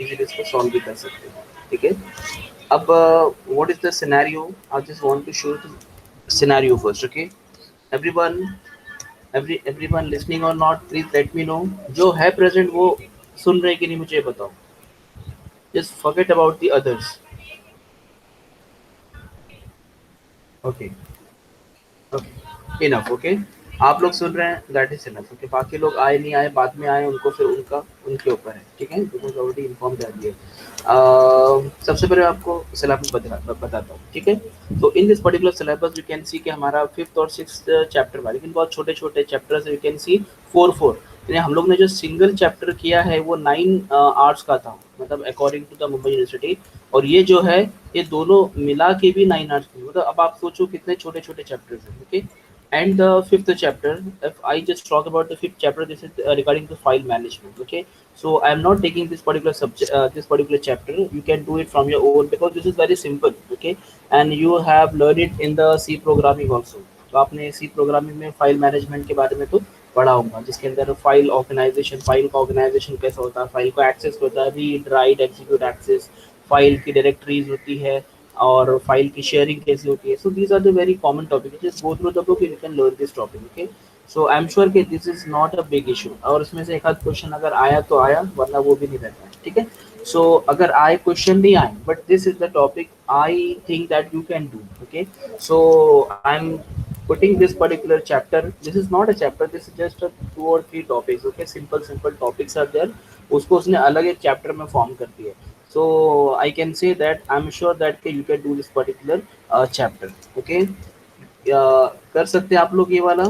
Easily इसको solve भी कर सकते हैं, ठीक है। अब what is the scenario, I just want to show the scenario first, okay. Everyone, everyone listening or not, please let me know, जो है प्रेजेंट वो सुन रहे कि नहीं मुझे बताओ, just forget about the others, okay, okay, enough, okay. आप लोग सुन रहे हैं, दैट इज इनफ, ओके। बाकी लोग आए नहीं आए, बाद में आए, उनको फिर उनका उनके ऊपर है, ठीक है, बिकॉज ऑलरेडी इन्फॉर्म कर दिए। सबसे पहले आपको सिलेबस बताता हूँ, ठीक है। तो इन this particular syllabus you can सी कि हमारा फिफ्थ और सिक्स्थ चैप्टर वाले, लेकिन बहुत छोटे छोटे chapters you can C four four, यानी हम लोग ने जो सिंगल चैप्टर किया है वो 9 आवर्स का था, मतलब according to the Mumbai university. और ये जो है, ये दोनों मिला के भी 9 आवर्स की, मतलब अब आप सोचो कितने छोटे छोटे चैप्टर्स हैं, okay. And the fifth chapter, if I just talk about the fifth chapter, this is regarding the file management, okay. So I am not taking this particular subject, this particular chapter, you can do it from your own because this is very simple, okay. And you have learned it in the C programming also, तो आपने C programming में file management के बारे में तो पढ़ा होगा, जिसके अंदर फाइल ऑर्गेनाइजेशन, फाइल का ऑर्गेनाइजेशन कैसा होता है, फाइल को एक्सेस होता है, read write execute access, file की डायरेक्टरीज होती है, और फाइल की शेयरिंग कैसे होती है। So these are the very common topic, just go through the book, you can learn this topic, okay. So I am sure कि this is not a big issue, और इसमें से एक आध क्वेश्चन अगर आया तो आया, वरना वो भी नहीं रहता है, ठीक है। सो अगर आए, क्वेश्चन नहीं आए, but this is the topic I think that you can do, okay. So I M putting this particular chapter, this is not a chapter, this is just a 2 or 3 topics, okay, simple topics are there, उसको उसने अलग एक chapter में form कर दिया है। So I can say that I'm sure that you can do this particular chapter, okay। कर सकते हैं आप लोग ये वाला,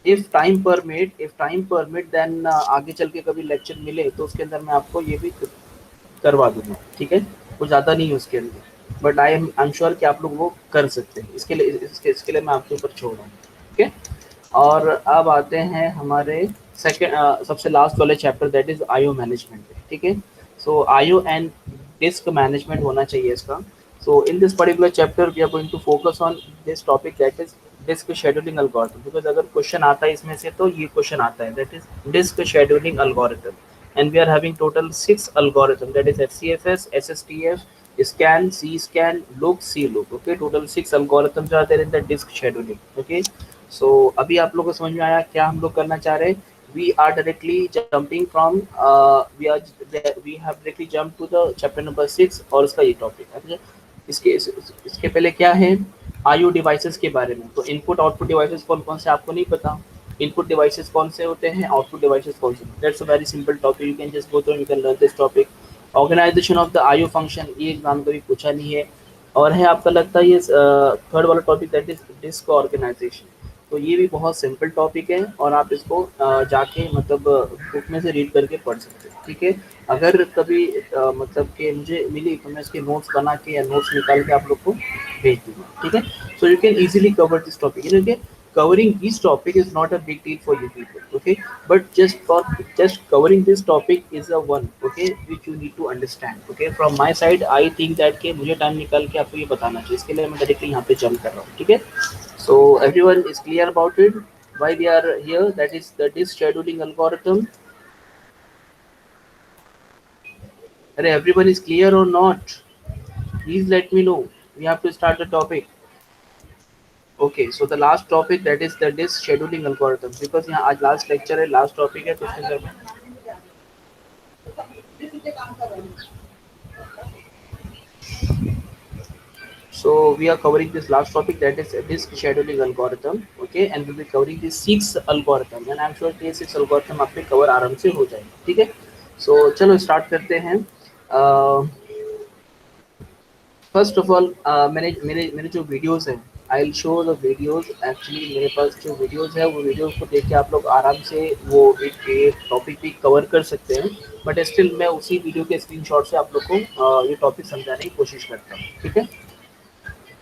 if time permit then आगे चल के कभी लेक्चर मिले तो उसके अंदर मैं आपको ये भी करवा दूंगा, ठीक है। कुछ ज़्यादा नहीं है उसके अंदर, बट आई एम श्योर कि आप लोग वो कर सकते हैं, इसके लिए मैं आपके ऊपर छोड़ रहा हूँ, ठीक है। और अब आते हैं हमारे सेकेंड, सबसे लास्ट वाले chapter, that is IO management, ठीक है। So IO and disk management होना चाहिए इसका। So in this particular chapter we are going to focus on this topic, that is disk scheduling algorithm, because अगर question आता है इसमें से तो ये क्वेश्चन आता है, that is disk scheduling algorithm. And we are having total 6 algorithm, that is FCFS, SSTF, scan, C-scan, look, C-look, okay, total 6 algorithms are there in the disk scheduling, okay। So अभी आप लोगों को समझ में आया क्या हम लोग करना चाह रहे हैं। We are directly jumping from we have directly jumped to the chapter number 6 और इसका ये टॉपिक है। इसके पहले क्या है, आईओ डिवाइसेस के बारे में। तो इनपुट आउटपुट डिवाइसेस कौन कौन से आपको नहीं पता, इनपुट डिवाइसेस कौन से होते हैं, आउटपुट डिवाइसेस कौन से, that's a very simple topic, you can just go through, you can learn this topic. Organization of the IO function, ये एग्जाम कभी पूछा नहीं है, और है आपका लगता है ये थर्ड वाला topic, that is disk organization. तो ये भी बहुत सिंपल टॉपिक है, और आप इसको जाके मतलब बुक में से रीड करके पढ़ सकते हैं, ठीक है। अगर कभी मतलब कि मुझे मिली तो मैं इसके नोट्स बना के या नोट्स निकाल के आप लोग को भेज दूंगा, ठीक है। So you can easily cover this topic, you know, covering this topic is not a big deal for you people, okay, but just covering this topic is a one, okay, which you need to understand, okay। From my side I think that कि मुझे time निकाल के आपको ये बताना चाहिए, इसके लिए मैं डायरेक्टली यहाँ पे जंप कर रहा हूँ, ठीक है। So everyone is clear about it, why we are here, that is the disk scheduling algorithm। अरे everyone is clear or not, please let me know, we have to start the topic। Okay, so the last topic, that is the disk scheduling algorithm, because यहाँ आज last lecture है, last topic है, तो उसके अंदर so we are covering this last topic, that is disk scheduling algorithm, okay, and we'll be covering the 6 algorithm, and I'm sure ये 6 algorithm आप पे cover आराम से हो जाएंगे, ठीक है। So चलो start करते हैं। फर्स्ट ऑफ ऑल मैंने मेरे मेरे जो वीडियोस हैं, I will show the videos, actually मेरे पास जो वीडियोस है वो वीडियोस को देख के आप लोग आराम से वो एक टॉपिक भी कवर कर सकते हैं, बट स्टिल मैं उसी वीडियो के स्क्रीनशॉट से आप लोग को ये टॉपिक समझाने की कोशिश करता हूँ, ठीक है।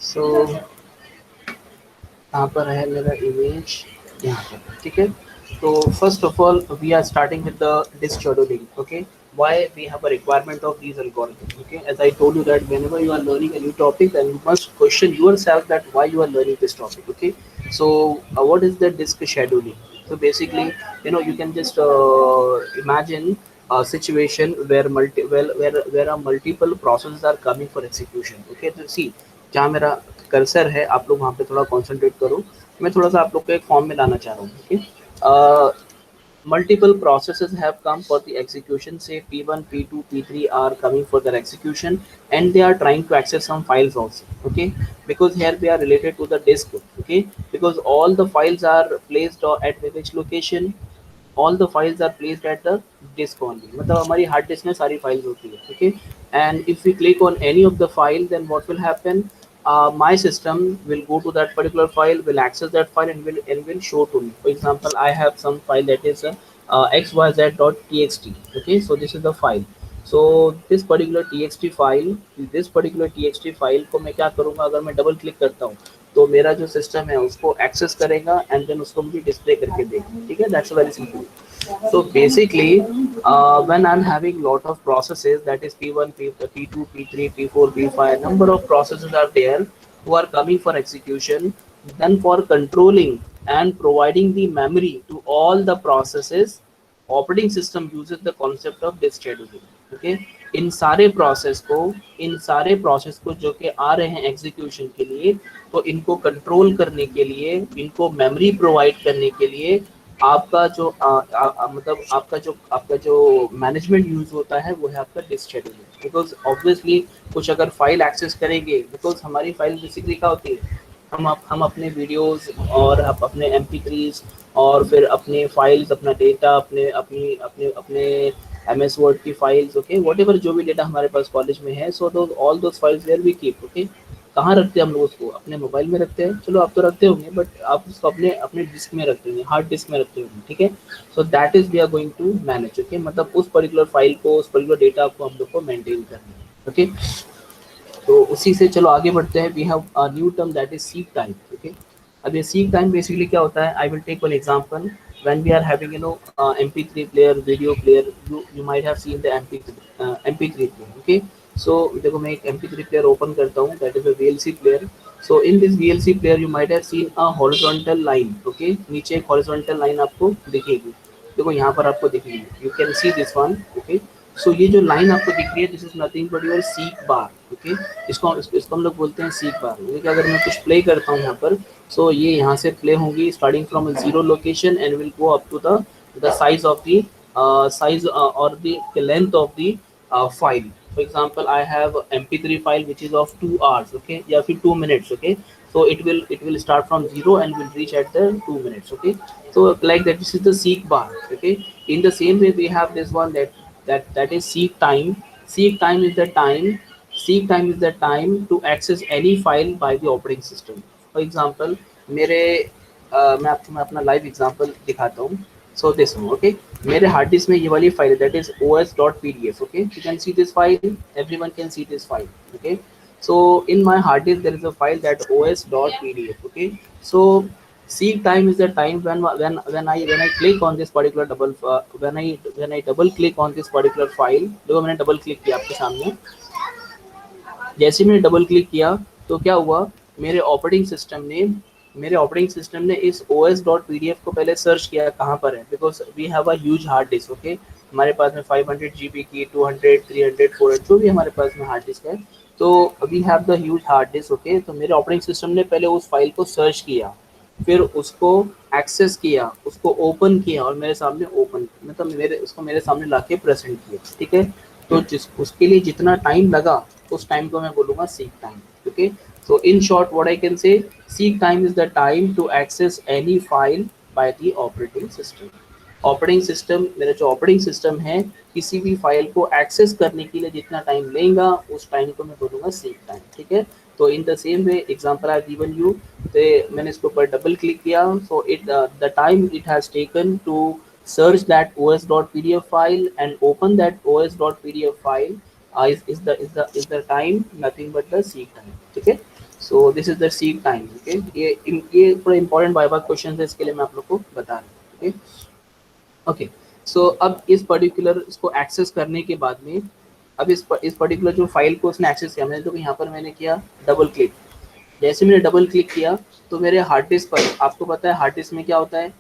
सो यहाँ पर है मेरा इमेज, यहाँ पर, ठीक है। तो first of all we are starting with the disk scheduling, okay। Why we have a requirement of these algorithms, okay। As I told you that whenever you are learning a new topic, then you must question yourself that why you are learning this topic, okay। So what is the disk scheduling? So basically, you know, you can just imagine a situation where where a multiple processes are coming for execution. Okay, तो see जहाँ मेरा cursor है आप लोग वहाँ पे थोड़ा concentrate करो, मैं थोड़ा सा आप लोग को एक फॉर्म में लाना चाह रहा हूँ. Okay, multiple processes have come for the execution, say p1 p2 p3 are coming for their execution, and they are trying to access some files also. Okay, because here they are related to the disk. Okay, because all the files are placed at which location, all the files are placed at the disk only, मतलब हमारी hard disk में सारी files होती है. Okay, and if we click on any of the file, then what will happen, my system will go to that particular file, will access that file, and will show to me. For example, I have some file that is xyz.txt. Okay, so this is the file. So this particular txt file को मैं क्या करूँगा, अगर मैं double click करता हूँ तो मेरा जो सिस्टम है उसको एक्सेस करेगा एंड देन उसको मुझे डिस्प्ले करके देगा. ठीक है, that's very simple. So basically, when I'm having lot of processes, that is P1, P2, P3, P4, P5, number of processes are there who are coming for execution. Then for controlling and providing the memory to all the processes, operating system uses the concept of disk scheduling. Okay, इन सारे process को जो कि आ रहे हैं execution के लिए, तो इनको कंट्रोल करने के लिए, इनको मेमोरी प्रोवाइड करने के लिए आपका जो मतलब आपका जो मैनेजमेंट यूज होता है वो है आपका डिस्क शेड्यूलिंग. बिकॉज ऑब्वियसली कुछ अगर फाइल एक्सेस करेंगे, बिकॉज हमारी फाइल बेसिकली क्या होती है, हम अपने वीडियोस और अपने MP3s और फिर अपने फाइल्स, अपना डेटा, अपने अपनी अपने अपने MS वर्ड की फाइल्स. ओके, वॉट एवर जो भी डेटा हमारे पास कॉलेज में है, so do all those files where we keep. Okay, कहाँ रखते हैं हम लोग उसको, अपने मोबाइल में रखते हैं. चलो आप तो रखते होंगे, बट आप उसको अपने अपने डिस्क में रखते होंगे, हार्ड डिस्क में रखते होंगे. ठीक है, so that is we are going to manage. Okay, मतलब उस पर्टिकुलर फाइल को, उस पर्टिकुलर डेटा को हम लोग को मेंटेन करना है. ओके, तो उसी से चलो आगे बढ़ते हैं. We have a new term that is seek time. Okay, अब ये सीक टाइम बेसिकली क्या होता है, I will take one example. When we are having MP3 player, video player, you might have seen the MP3 player. Okay, so देखो मैं एक MP3 player open करता हूँ, that is a VLC player. So in this VLC player you might have seen a horizontal line. Okay, नीचे एक horizontal line आपको दिखेगी. देखो यहाँ पर आपको दिखेगी, you can see this one. Okay, so ये जो लाइन आपको दिख रही है, this is nothing but your seek bar. Okay, इसको हम लोग बोलते हैं सीक बार. देखिए अगर मैं कुछ प्ले करता हूँ यहाँ पर, सो ये यहाँ से प्ले होंगी starting from zero location and will go up to the size of the size or the length of the file. For example, I have MP3 file which is of 2 hours. Okay, या फिर 2 minutes. Okay, so it will start from 0 and will reach at the 2 minutes. Okay, so like that, this is the seek bar. Okay, in the same way we have this one that is seek time. seek time is the time Seek time is the time to access any file by the operating system. For example, मेरे मैं अपना live example दिखाता हूँ. So this one. Okay, मेरे hard disk में ये वाली file है, that is os.pdf. Okay, you can see this file, everyone can see this file. Okay, so in my hard disk there is a file that os.pdf. Okay, so seek time is the time when I click on this particular when I double click on this particular file. देखो मैंने double click किया आपके सामने, जैसे मैंने double click किया तो क्या हुआ, मेरे ऑपरेटिंग सिस्टम ने इस os.pdf को पहले सर्च किया कहाँ पर है, because we have a huge hard disk. Okay, हमारे पास में 500 GB की, 200, 300, 400 जो भी हमारे पास में हार्ड डिस्क है, तो we have the huge hard disk. Okay, तो मेरे ऑपरेटिंग सिस्टम ने पहले उस फाइल को सर्च किया, फिर उसको एक्सेस किया, उसको ओपन किया और मेरे सामने ओपन, मतलब मेरे सामने लाके प्रेजेंट किया. ठीक है, तो उसके लिए जितना टाइम लगा उस टाइम को मैं बोलूँगा seek time. Okay, so in short what I can say, seek time is the time to access any file by the operating system. Operating system, मेरा जो ऑपरेटिंग सिस्टम है, किसी भी फाइल को एक्सेस करने के लिए जितना टाइम लेगा उस टाइम को मैं बोलूँगा सीक टाइम. ठीक है, तो in the same way example I given you, तो मैंने इसके ऊपर डबल क्लिक किया, so it the time it has taken to search that os.pdf file and open that os.pdf file is the time nothing but the seek time. ठीक है, so this is the seek time. Okay, ये थोड़ा important viva question है, इसके लिए मैं आप लोग को बता रहा हूँ. ओके, सो अब इस पर्टिकुलर इसको एक्सेस करने के बाद में, अब इस पर्टिकुलर जो फाइल को उसने एक्सेस किया, मैंने तो यहाँ पर मैंने किया डबल क्लिक. जैसे मैंने डबल क्लिक किया तो मेरे हार्ड डिस्क पर, आपको पता है हार्ड डिस्क में क्या होता है,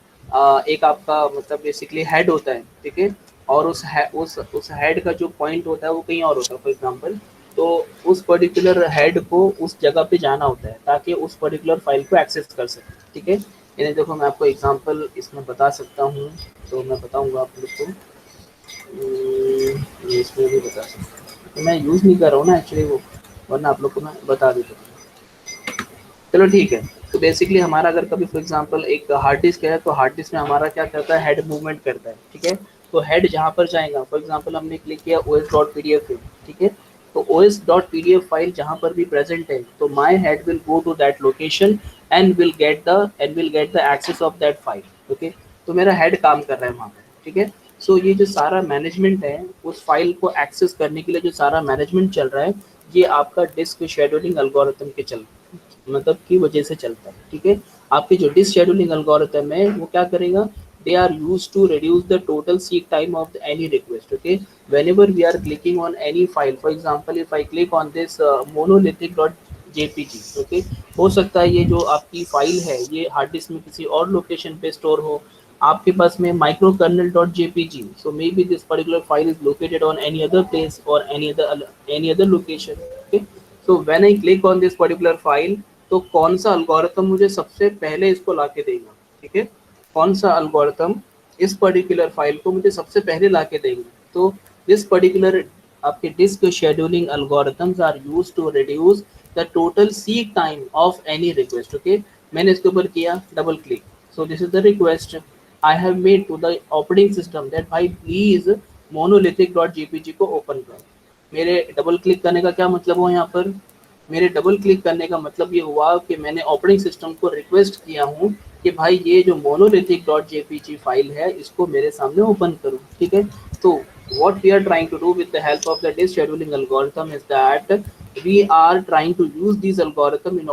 एक आपका मतलब बेसिकली हेड होता है. ठीक है, और उस हेड का जो पॉइंट होता है वो कहीं और होता है फॉर एग्जांपल, तो उस पर्टिकुलर हेड को उस जगह पे जाना होता है ताकि उस पर्टिकुलर फाइल को एक्सेस कर सके, ठीक है। यानी देखो मैं आपको एग्जांपल इसमें बता सकता हूँ, तो मैं बताऊंगा आप लोग को। ये इसमें भी बता सकता हूँ, तो मैं यूज़ नहीं कर रहा हूँ ना एक्चुअली वो, वरना आप लोग को मैं बता देता हूँ। चलो ठीक है। तो बेसिकली हमारा अगर कभी फॉर एग्जांपल एक हार्ड डिस्क है, तो हार्ड डिस्क में हमारा क्या करता है, हेड मूवमेंट करता है, ठीक है। तो हेड जहाँ पर जाएगा, फॉर एग्जांपल हमने क्लिक किया os.pdf पे, ठीक है। तो os.pdf फाइल जहाँ पर भी प्रेजेंट है, तो my head will go to that location and will get the access of that file, okay. तो मेरा हेड काम कर रहा है वहाँ पर, ठीक है। सो ये जो सारा मैनेजमेंट है उस फाइल को एक्सेस करने के लिए जो सारा मैनेजमेंट चल रहा है, ये आपका डिस्क शेड्यूलिंग एल्गोरिथम के चल मतलब की वजह से चलता है, ठीक है। आपके जो डिस्क शेड्यूलिंग एल्गोरिथम है वो क्या करेगा, they are used to reduce the total seek time of any request, okay. whenever we are clicking on any file, for example if I click on this monolithic.jpg, okay, हो सकता है ये जो आपकी फाइल है ये हार्ड डिस्क में किसी और लोकेशन पे स्टोर हो, आपके पास में micro kernel dot JPG, so may be this particular file is located on any other place और any other location, okay. So when I click on this particular file, तो कौन सा अल्गोरिथम मुझे सबसे पहले इसको लाके देगा, ठीक है। कौन सा अल्गोरिथम इस पर्टिकुलर फाइल को मुझे सबसे पहले लाके देंगे, तो दिस पर्टिकुलर आपके disk scheduling algorithms are used to reduce the total seek time of any request, okay. मैंने इसके ऊपर किया double click, so this is the request I have made to the operating system that भाई please monolithic dot JPG को open करो। मेरे double click करने का क्या मतलब हुआ यहाँ पर, मेरे डबल क्लिक करने का मतलब ये हुआ कि मैंने ऑपरेटिंग सिस्टम को रिक्वेस्ट किया हूँ कि भाई ये जो मोनोलिथिक डॉट जेपीजी फाइल है इसको मेरे सामने ओपन करो, ठीक है। तो what we are trying to do with the help of the disk scheduling algorithm is that we are trying to use these algorithm in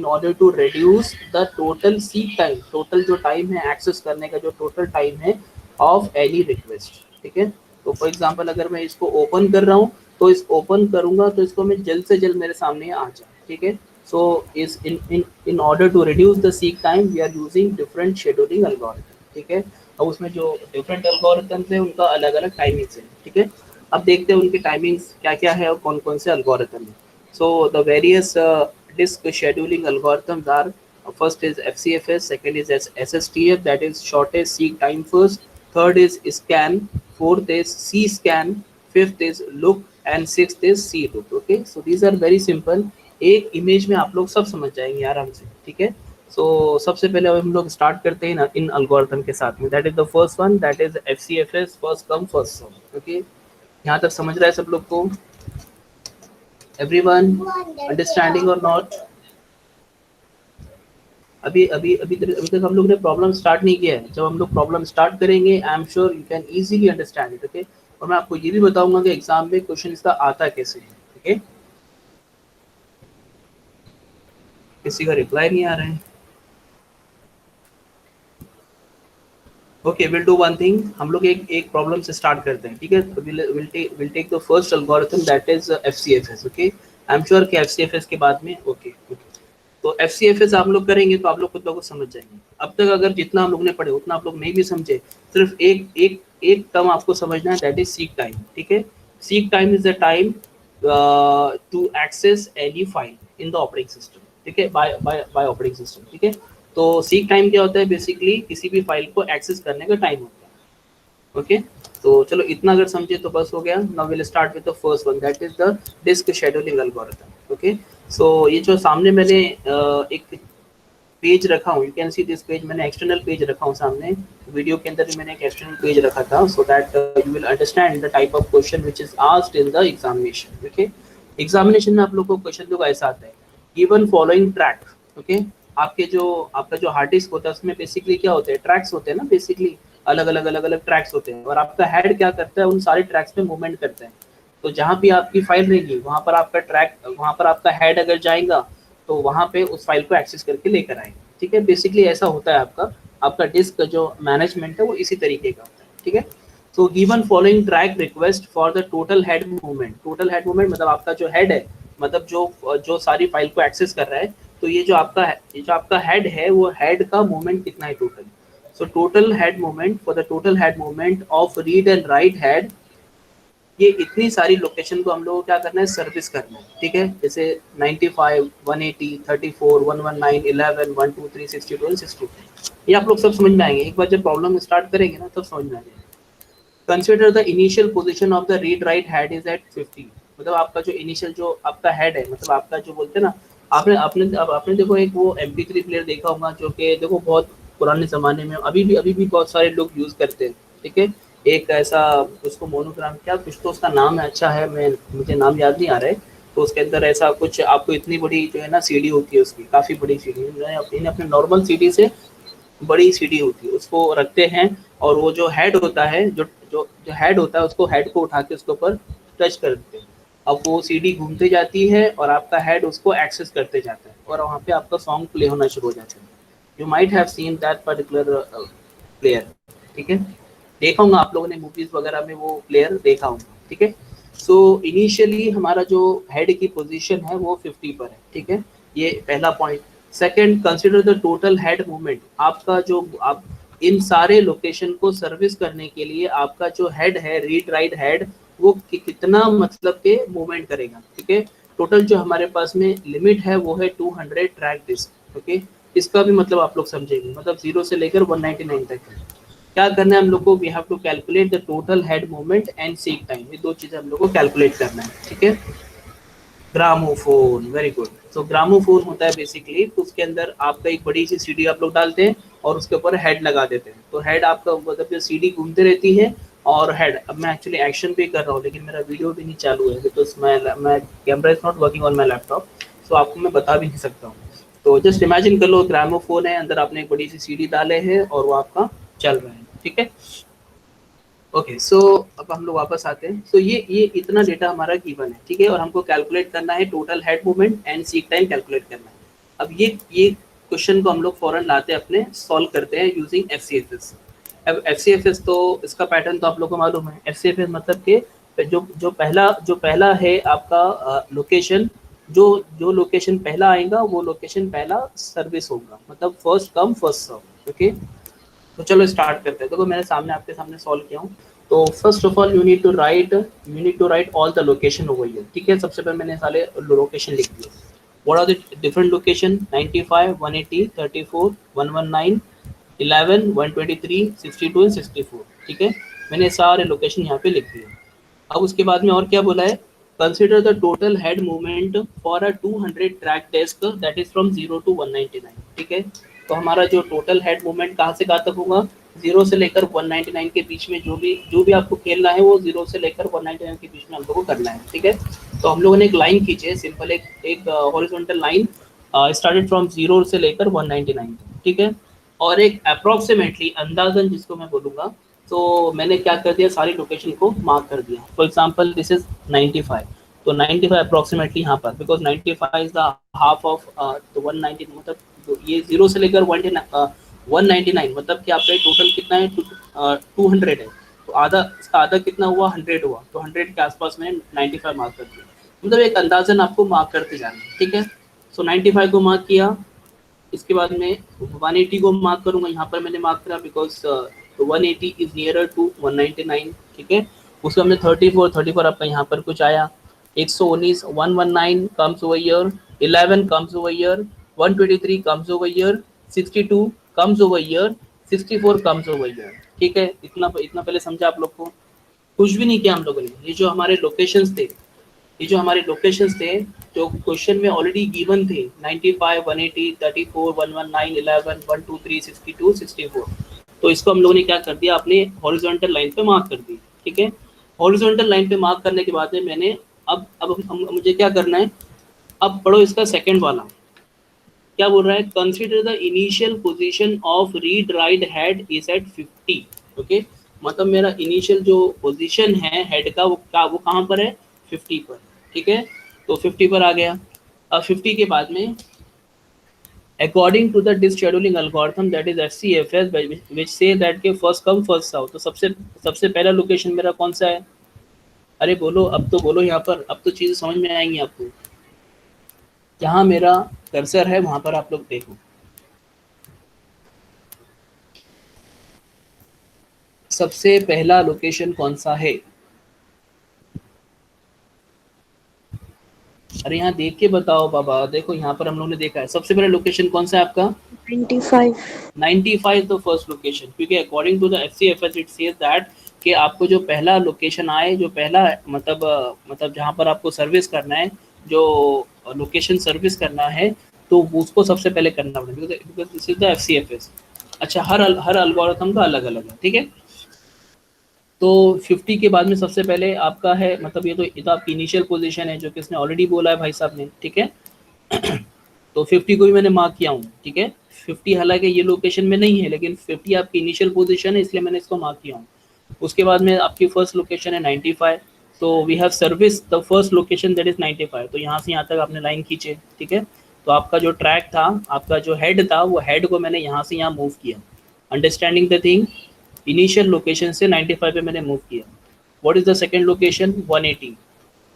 order to reduce the total seek time, total जो time है access करने का जो total time है of any request, ठीक है। तो for example अगर मैं इसको ओपन कर रहा हूँ, तो इस ओपन करूंगा तो इसको मैं जल्द से जल्द मेरे सामने आ जाए, ठीक है। सो इस in order to reduce the seek time we are using different scheduling algorithm, ठीक है। और उसमें जो डिफरेंट एल्गोरिथम्स है उनका अलग अलग टाइमिंग्स है, ठीक है। अब देखते हैं उनकी टाइमिंग्स क्या क्या है और कौन कौन से एल्गोरिथम है। So the various disk scheduling algorithms are first is FCFS, second is SSTF, that is shortest seek time first, third is scan, fourth is C scan, fifth is look and sixth is C look, okay। So these are very simple, एक image में आप लोग सब समझ जाएंगे आराम से, ठीक है। सो सबसे पहले हम लोग स्टार्ट करते हैं ना इन एल्गोरिथम के साथ में, that is the first one, that is FCFS, first come first serve, okay. यहाँ तक समझ रहा है सब लोग को, एवरीवन अंडरस्टैंडिंग और नॉट। अभी तक हम लोग ने प्रॉब्लम स्टार्ट नहीं किया है, जब हम लोग प्रॉब्लम स्टार्ट करेंगे आई am sure you can easily understand it, okay. और मैं आपको ये भी बताऊंगा कि एग्जाम में क्वेश्चन इसका आता कैसे है, ओके। किसी का रिप्लाई नहीं आ रहा है, okay will do one thing, हम लोग एक प्रॉब्लम से स्टार्ट करते हैं, ठीक है। Will take the first algorithm that is FCFS, okay. I am sure कि FCFS के बाद में ओके ओके, तो FCFS आप लोग करेंगे तो आप लोग खुद ब खुद समझ जाएंगे। अब तक अगर जितना हम लोग ने पढ़े उतना आप लोग नहीं भी समझे, सिर्फ एक एक एक टर्म आपको समझना है, दैट इज सीक टाइम, ठीक है। Seek time is the time to access any file in the operating system, ठीक है, बाय ऑपरेटिंग सिस्टम, ठीक है। तो सीक टाइम क्या होता है, बेसिकली किसी भी फाइल को एक्सेस करने का टाइम होता है, ओके। तो चलो इतना अगर समझे तो बस हो गया। Now will start with the first one, that is the disk scheduling algorithm, okay. So ये जो सामने मैंने एक पेज रखा हूँ, you can see this page, मैंने एक्सटर्नल पेज रखा हूँ सामने, वीडियो के अंदर भी मैंने एक एक्सटर्नल पेज रखा था, so that you will understand the type of question which is asked in the examination, okay. Examination में आप लोग को क्वेश्चन जो ऐसा आता है, गिवन फॉलोइंग ट्रैक, ओके। आपका जो हार्ड डिस्क होता है उसमें बेसिकली क्या होते हैं, ट्रैक्स होते हैं ना, बेसिकली अलग अलग ट्रैक्स होते हैं, और आपका हेड क्या करता है, उन सारे ट्रैक्स पे मूवमेंट करता है। तो जहाँ भी आपकी फाइल रहेगी वहाँ पर आपका ट्रैक, वहाँ पर आपका हेड अगर जाएगा तो वहाँ पे उस फाइल को एक्सेस करके लेकर आएंगे, ठीक है। बेसिकली ऐसा होता है आपका आपका डिस्क जो मैनेजमेंट है वो इसी तरीके का होता है, ठीक है। तो given following track request for the total head movement, total head movement मतलब आपका जो हेड है, मतलब जो सारी फाइल को एक्सेस कर रहा है, तो ये जो आपका हेड है वो हेड का मूवमेंट कितना है total. So total head movement, for the total head movement of read and write head, ये इतनी सारी लोकेशन को हम लोग को क्या करना है, सर्विस करना है, ठीक है। जैसे 95, 180, 34, 119, 11, 123, 62 एंड 62, ये आप लोग सब समझ में आएंगे। एक बार जब प्रॉब्लम स्टार्ट करेंगे ना तब समझ में आ जाएगा। Consider the initial position of the read write head is at 50, मतलब आपका जो इनिशियल जो आपका हेड है, मतलब आपका जो बोलते हैं ना, आपने आपने अब आपने देखो एक वो MP3 प्लेयर देखा होगा जो कि देखो बहुत पुराने ज़माने में अभी भी बहुत सारे लोग यूज़ करते हैं, ठीक है। एक ऐसा उसको मोनोग्राम, क्या कुछ तो उसका नाम है, अच्छा है, मैं मुझे नाम याद नहीं आ रहा है। तो उसके अंदर ऐसा कुछ आपको इतनी बड़ी जो है ना सीडी होती है, उसकी काफ़ी बड़ी सीडी, अपने नॉर्मल सीडी से बड़ी सीढ़ी होती है, उसको रखते हैं। और वो जो हेड होता है, जो हेड होता है, उसको हेड को उठा के उसके ऊपर टच कर देते हैं। अब वो सीढ़ी घूमती जाती है और आपका हेड उसको एक्सेस करते जाता है और वहाँ पे आपका सॉन्ग प्ले होना शुरू हो जाता है। You might have seen that particular player, ठीक है। देखा होगा आप लोगों ने मूवीज वगैरह में वो प्लेयर देखा होगा, ठीक है। सो इनिशियली हमारा जो हेड की पोजीशन है वो 50 पर है, ठीक है। ये पहला point. Second, consider the total head movement, आपका जो आप इन सारे लोकेशन को सर्विस करने के लिए आपका जो हेड है, रीड राइट हेड, वो कितना मतलब के मूवमेंट करेगा, ठीक है। टोटल जो हमारे पास में लिमिट है वो है 200 ट्रैक डिस्क, ओके। इसका भी मतलब आप लोग समझेंगे, मतलब 0 से लेकर 199 तक है। क्या करना है हम लोग को, we have to calculate the total head movement and seek time, ये दो चीजें हम लोग को कैलकुलेट करना है, ठीक है। Gramophone, very good. तो ग्रामोफोन होता है बेसिकली, तो उसके अंदर आपका एक बड़ी सी सीडी आप लोग डालते हैं और उसके ऊपर हेड लगा देते हैं। तो हेड आपका मतलब जो सीडी घूमते रहती है और हेड, अब मैं एक्चुअली एक्शन भी कर रहा हूँ लेकिन मेरा वीडियो भी नहीं चालू है बिकॉज मैं camera is not working on my laptop, so आपको मैं बता भी नहीं सकता हूँ। तो जस्ट इमेजिन कर लो ग्रामोफोन है, अंदर आपने एक बड़ी सी सीडी डाले हैं और वो आपका चल रहा है, ठीक है। ओके, सो अब हम लोग वापस आते हैं। सो ये इतना डेटा हमारा गिवन है, ठीक है। और हमको कैलकुलेट करना है total head movement and seek time calculate करना है। अब ये क्वेश्चन को हम लोग फौरन लाते हैं अपने, सॉल्व करते हैं यूजिंग FCFS। अब FCFS तो इसका पैटर्न तो आप लोग को मालूम है। FCFS मतलब कि जो पहला है आपका लोकेशन, जो जो लोकेशन पहला आएगा वो लोकेशन पहला सर्विस होगा, मतलब first come first serve, okay. तो चलो स्टार्ट करते हैं। देखो मैंने सामने आपके सामने सॉल्व किया हूँ। तो first of all you need to write all the location over here, ठीक है। सबसे पहले मैंने सारे लोकेशन लिख दिए। What are the different location, 95, 180, 34, 119, 11, 123, 62 and 64, ठीक है। मैंने सारे लोकेशन यहाँ पे लिख दिए। अब उसके बाद में और क्या बोला है, consider the total head movement for a 200 track desk that is from 0 to 199, ठीक है। तो हमारा जो टोटल हेड मूवमेंट कहाँ से कहाँ तक होगा, 0 से लेकर 199 के बीच में जो भी आपको खेलना है वो 0 से लेकर 199 के बीच में हम लोग को करना है, ठीक है। तो हम लोगों ने एक लाइन खींची है, सिंपल एक हॉरिजॉन्टल लाइन स्टार्टेड फ्रॉम 0 से लेकर 199, ठीक है। और एक अप्रोक्सीमेटली अंदाजन जिसको मैं बोलूँगा, तो मैंने क्या कर दिया, सारी लोकेशन को मार्क कर दिया। फॉर एग्जांपल दिस इज 95, तो 95 अप्रोक्सीमेटली यहाँ पर, because 95 is the half of तो 190, मतलब ये 0 से लेकर 199, मतलब कि आपका टोटल कितना है, 200 है। तो आधा, इसका आधा कितना हुआ, 100 हुआ। तो 100 के आसपास मैंने 95 मार्क कर दिया, मतलब एक अंदाजन आपको मार्क करते जाना है, ठीक है। सो 95 को मार्क किया। इसके बाद में 180 को मार्क करूंगा, यहाँ पर मैंने मार्क करा बिकॉज 180 इज नियरर टू 199, ठीक है। उसके हमने 34 आपका यहाँ पर कुछ आया, 119, 119 comes over year, 11 comes over year, 123 comes over year, 62 comes over year, 64 comes over year, ठीक है। इतना इतना पहले समझा आप लोग को, कुछ भी नहीं किया हम लोगों ने। ये जो हमारे लोकेशंस थे, ये जो हमारे लोकेशंस थे जो क्वेश्चन में ऑलरेडी गिवन थे, 95, 180, 34, 119, 11, 123, 62, 64, तो इसको हम लोगों ने क्या कर दिया, अपने हॉरिजॉन्टल लाइन पे मार्क कर दी, ठीक है। हॉरिजॉन्टल लाइन पे मार्क करने के बाद में मैंने अब मुझे क्या करना है, अब पढ़ो इसका सेकंड वाला क्या बोल रहा है, consider the initial position of read write head is at 50, okay. मतलब मेरा इनिशियल जो पोजीशन है हेड का वो कहाँ पर है, 50 पर, ठीक है। तो 50 पर आ गया। अब 50 के बाद में according to the disk scheduling algorithm that is FCFS which से दैट के फर्स्ट कम फर्स्ट सर्व, तो सबसे पहला लोकेशन मेरा कौन सा है, अरे बोलो, अब तो बोलो यहाँ पर, अब तो चीज़ें समझ में आएंगी आपको। जहाँ मेरा कर्सर है वहाँ पर आप लोग देखो, सबसे पहला लोकेशन कौन सा है? अरे यहाँ देख के बताओ बाबा, देखो यहाँ पर हम लोगों ने देखा है सबसे पहला लोकेशन कौन सा है आपका? 95। 95 तो फर्स्ट लोकेशन, क्योंकि according to the FCFS it says that कि आपको जो पहला लोकेशन आए, जो पहला मतलब जहाँ पर आपको सर्विस करना है, जो लोकेशन सर्विस करना है, तो उसको सबसे पहले करना पड़ेगा, because this is the FCFS. अच्छा, हर एल्गोरिथम का अलग अलग है, ठीक है। तो 50 के बाद में सबसे पहले आपका है, मतलब ये तो आपकी इनिशियल पोजीशन है, जो कि इसने ऑलरेडी बोला है भाई साहब ने, ठीक है। तो 50 को भी मैंने मार्क किया हूँ, ठीक है। 50 हालांकि ये लोकेशन में नहीं है, लेकिन 50 आपकी इनिशियल पोजीशन है, इसलिए मैंने इसको मार्क किया हूँ। उसके बाद में आपकी फर्स्ट लोकेशन है 95, तो we have service the first location that is 95। तो यहाँ से यहाँ तक आपने लाइन खींचे, ठीक है। तो आपका जो ट्रैक था, आपका जो हेड था, वो हेड को मैंने यहाँ से यहाँ मूव किया। Understanding the thing, initial location से 95 पे मैंने मूव किया। What is the second location? 180।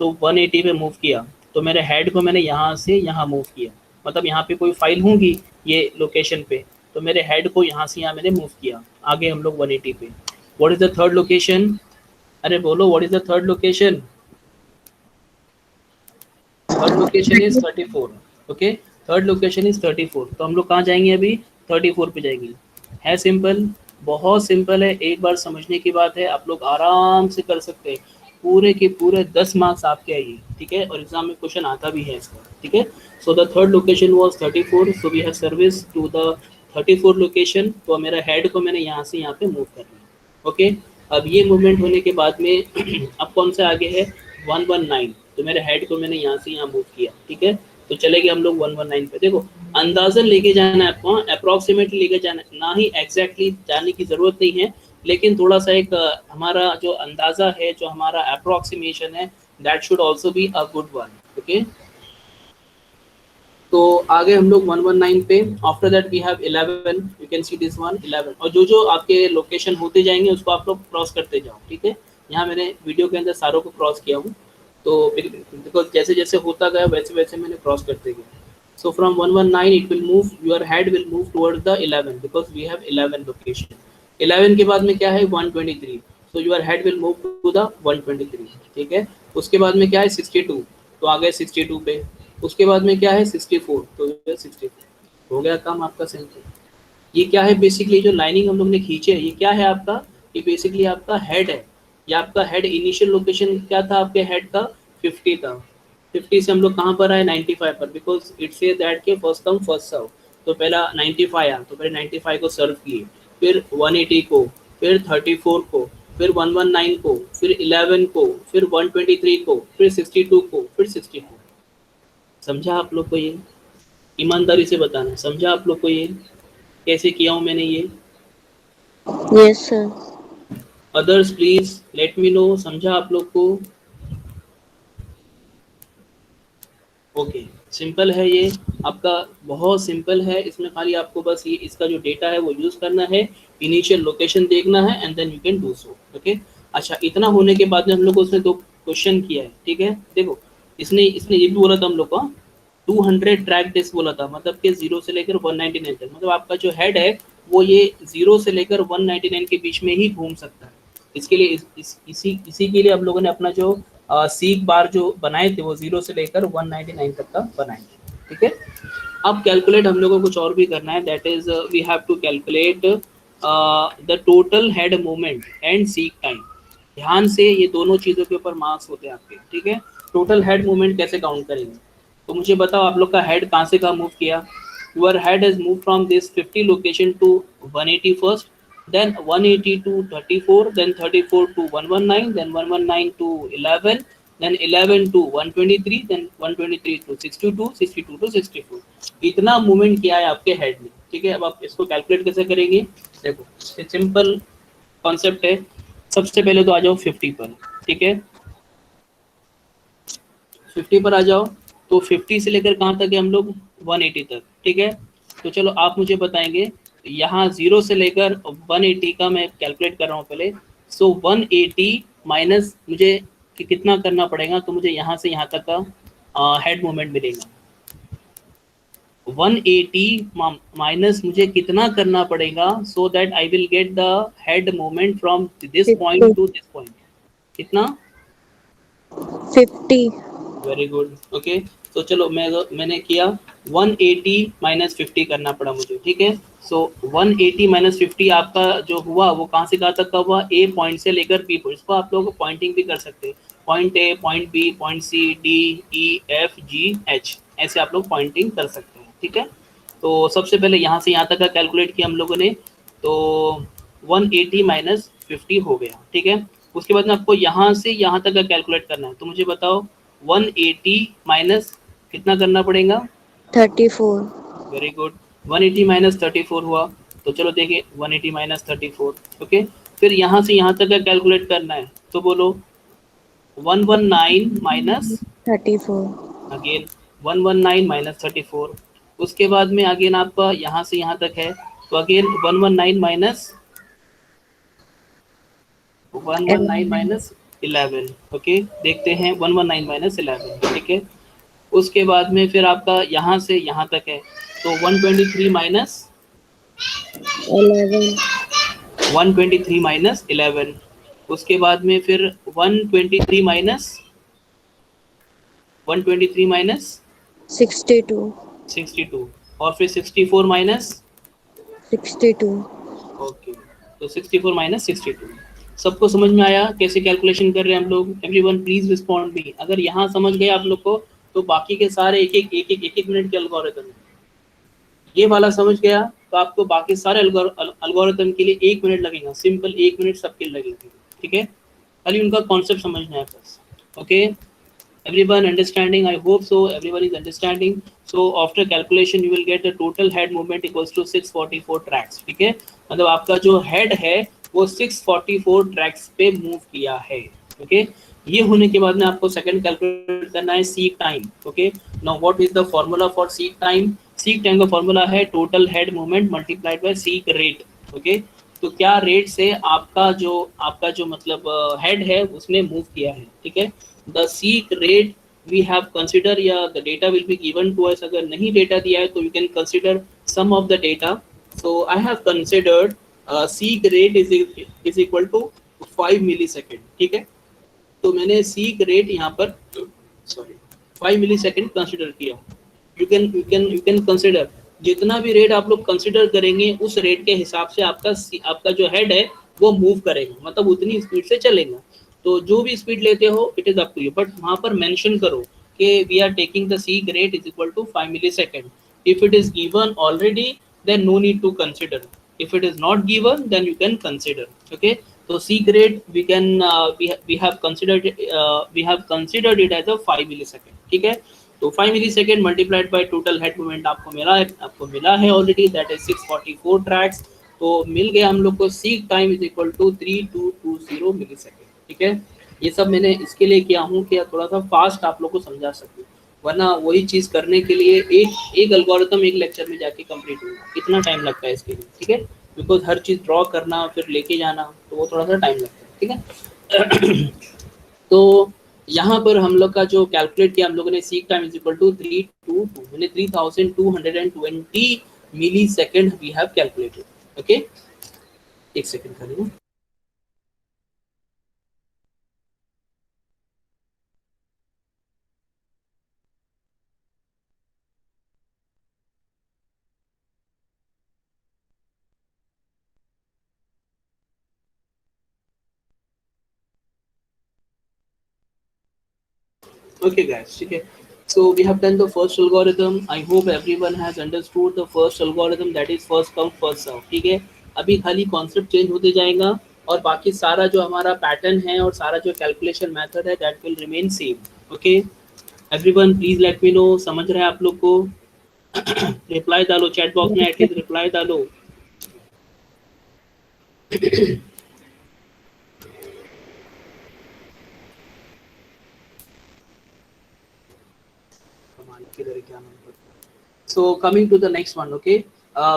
तो 180 पे मूव किया, तो मेरे हेड को मैंने यहाँ से यहाँ मूव किया, मतलब यहाँ पे कोई फाइल होंगी ये लोकेशन पे, तो मेरे हेड को यहाँ से यहाँ मैंने मूव किया। आगे हम लोग 180 पे। What is the third location? अरे बोलो, what is the third location? Third location is 34। Okay, third location is 34। तो हम लोग कहाँ जाएंगे अभी? 34 पे जाएंगे। है सिंपल, बहुत सिंपल है, एक बार समझने की बात है, आप लोग आराम से कर सकते हैं। पूरे के पूरे 10 मार्क्स आपके आएंगे, ठीक है, और एग्जाम में क्वेश्चन आता भी है इसका, ठीक है। So the third location was 34, so we have service to the 34 location. तो मेरा हेड को मैंने यहाँ से यहाँ पे मूव कर लिया। ओके, अब ये मूवमेंट होने के बाद में अब कौन सा आगे है? 119। तो मेरे हेड को मैंने यहाँ से यहाँ मूव किया, ठीक है। तो चले गए हम लोग 119 पे। देखो, अंदाजन लेके जाना है आपको, अप्रोक्सीमेटली लेके जाना है, ना ही एग्जैक्टली जाने की जरूरत नहीं है, लेकिन थोड़ा सा एक हमारा जो अंदाजा है, जो हमारा अप्रोक्सीमेशन है, that should also be a good one. Okay, तो आगे हम लोग 119 पे। After that we have 11, you can see this one 11, और जो जो आपके लोकेशन होते जाएंगे उसको आप लोग क्रॉस करते जाओ, ठीक है। यहाँ मैंने वीडियो के अंदर सारों को क्रॉस किया हूँ, तो बिकॉज जैसे जैसे होता गया वैसे वैसे मैंने क्रॉस करते गया। So from 119 it will move, your head will move towards the 11, because we have 11 location. 11 के बाद में क्या है? 123। So your head will move to the 123, ठीक है। उसके बाद में क्या है? 62, तो आ गए 62 पे। उसके बाद में क्या है? 64, तो 64 हो गया काम आपका सिंपल। ये क्या है? बेसिकली जो लाइनिंग हम लोग ने खींचे, ये क्या है आपका? ये बेसिकली आपका हेड है। ये आपका हेड, इनिशियल लोकेशन क्या था आपके हेड का? 50 था। 50 से हम लोग कहाँ पर आए? 95 पर, बिकॉज इट से दैट के फर्स्ट कम फर्स्ट सर्व। तो पहला 95 आया, तो पहले 95 को सर्व किए, फिर 180 को, फिर 34 को, फिर 119 को, फिर 11 को, फिर 123 को, फिर 62 को, फिर 64। समझा आप लोग को ये? ईमानदारी से बताना, समझा आप लोग को ये कैसे किया हूँ मैंने ये? Yes sir. Others please let me know, समझा आप लोग को? ओके, सिंपल है ये आपका, बहुत सिंपल है। इसमें खाली आपको बस ये इसका जो डेटा है वो यूज करना है, इनिशियल लोकेशन देखना है, and then you can do so. Okay, अच्छा, इतना होने के बाद में हम लोग को उसने 2 क्वेश्चन किया है, ठीक है। देखो, इसने इसने ये भी बोला था हम लोग को 200 ट्रैक डेज बोला था, मतलब कि 0 से लेकर 199 तक, मतलब आपका जो हेड है वो ये 0 से लेकर 199 के बीच में ही घूम सकता है। इसके लिए इसी के लिए हम लोगों ने अपना जो सीक बार जो बनाए थे वो 0 से लेकर 199 तक का बनाएंगे, ठीक है। अब कैलकुलेट हम लोगों को कुछ और भी करना है, that is we have to calculate the total head movement and seek time. ध्यान से, ये दोनों चीज़ों के ऊपर मार्क्स होते हैं आपके, ठीक है। टोटल हेड मूवमेंट कैसे काउंट करेंगे? तो मुझे बताओ, आप लोग का हेड कहाँ से कहाँ मूव किया? Your head has move from this 50 location to 180 first, then 180 to 34, then 34 to 119, then 119 to 11, then 11 to 123, then 123 to 62, 62 to 64। इतना मूवमेंट किया है आपके हेड ने, ठीक है। अब आप इसको कैलकुलेट कैसे करेंगे? देखो, सिंपल कॉन्सेप्ट है। सबसे पहले तो आ जाओ 50 पर, ठीक है। 50 पर आ जाओ, तो 50 से लेकर कहाँ तक है हम लोग? 180 तक, ठीक है। तो चलो आप मुझे बताएंगे, यहाँ 0 से लेकर 180 का मैं कैलकुलेट कर रहा हूँ पहले। सो 180 माइनस मुझे कितना करना पड़ेगा, तो मुझे यहाँ से यहाँ तक का हेड मूवमेंट मिलेगा। 180 माइनस मुझे कितना करना पड़ेगा so that I will get the head moment from this 50. Point two this point? कितना? 50. Very good. ओके, तो चलो मैंने किया 180 माइनस 50 करना पड़ा मुझे, ठीक है। सो 180 माइनस 50 आपका जो हुआ वो कहाँ से कहाँ तक का हुआ? ए पॉइंट से लेकर बी पॉइंट। इसको आप लोग पॉइंटिंग भी कर सकते हैं, point A, point B, point C, D, E, F, G, H, ऐसे आप लोग पॉइंटिंग कर सकते हैं, ठीक है। तो सबसे पहले यहाँ से यहाँ तक का कैलकुलेट किया हम लोगों ने, तो 180 माइनस 50 हो गया, ठीक है। उसके बाद में आपको यहाँ से यहाँ तक का कैलकुलेट करना है, तो मुझे बताओ 180 माइनस कितना करना पड़ेगा? 34. Very good. 180 माइनस 34 हुआ, तो चलो देखिए 180 माइनस 34। ओके, फिर यहाँ से यहाँ तक का कैलकुलेट करना है, तो बोलो 119 माइनस 34. Again 119 minus 34। उसके बाद में अगेन आपका यहाँ से यहाँ तक है, तो अगेन 119 माइनस 119 11. माइनस 11। ओके, देखते हैं 119 माइनस 11, ठीक है। उसके बाद में फिर आपका यहाँ से यहाँ तक है, तो 123 माइनस 11. 123 माइनस 11। उसके बाद में फिर 123 माइनस 123 माइनस 62. 62, और फिर 64 माइनस 62. ओके, तो 64 माइनस 62। सबको समझ में आया कैसे कैलकुलेशन कर रहे हैं हम लोग? Everyone please respond me. अगर यहाँ समझ गए आप लोग को, तो बाकी के सारे एक एक मिनट के एल्गोरिथम, ये वाला समझ गया तो आपको बाकी सारे एल्गोरिथम के लिए 1 मिनट लगेगा, सिंपल 1 मिनट सबके लगेगा, ठीक है। खाली उनका कॉन्सेप्ट समझना है बस। Okay, everyone understanding? I hope so everyone is understanding. So after calculation you will get the total head movement equals to 644 tracks, ठीक है। मतलब आपका जो हेड है वो 644 ट्रैक्स पे मूव किया है, ओके। ये होने के बाद में आपको सेकंड कैलकुलेट करना है seek time, okay. Now what is the formula for seek time? Seek time का फॉर्मूला है total head movement multiplied by seek rate, okay. तो क्या रेट से आपका जो मतलब हेड है उसने मूव किया है, ठीक है। The seek rate we have consider, या the data will be given to us. अगर नहीं डेटा दिया है तो you can consider some of the data. So I have considered seek rate is equal to 5 millisecond, ठीक है। तो मैंने सीक रेट यहाँ पर सॉरी 5 मिली सेकेंड कंसिडर किया। यू कैन कंसिडर जितना भी रेट आप लोग कंसिडर करेंगे उस रेट के हिसाब से आपका जो हेड है वो मूव करेगा, मतलब उतनी स्पीड से चलेगा। तो जो भी स्पीड लेते हो it is up to you, but वहां पर मेंशन करो कि we are taking the seek rate is equal to 5 millisecond. If it is given already then no need to consider. If it is not given then you can consider, okay। so seek rate we have considered it as a 5 millisecond, ठीक है। तो 5 millisecond multiplied by total head movement आपको मिला है already, that is 644 tracks. तो मिल गया हम लोग को seek time is equal to 3220 millisecond, ठीक है। ये सब मैंने इसके लिए किया हूँ कि थोड़ा सा फास्ट आप लोग को समझा सकूँ, वरना वही चीज करने के लिए एक एल्गोरिथम एक लेक्चर में जाके कंप्लीट होगा, कितना टाइम लगता है इसके लिए, ठीक है। बिकॉज हर चीज ड्रॉ करना फिर लेके जाना तो वो थोड़ा सा टाइम लगता है, ठीक है। तो यहाँ पर हम लोग का जो कैलकुलेट किया हम लोगों ने seek time is equal to 322 मैंने 3220 millisecond we have calculated, okay. एक सेकेंड खाली। Okay guys, okay, so we have done the first algorithm. I hope everyone has understood the first algorithm, that is first come first serve, ठीक है। अभी खाली concept change होते जाएगा और बाकी सारा जो हमारा पैटर्न है और सारा जो कैलकुलेशन मेथड है that will remain same, okay. Everyone please let me know, समझ रहे हैं आप लोग को? रिप्लाई डालो चैट बॉक्स में, एटलीस्ट रिप्लाई डालो। So coming to the next one, okay,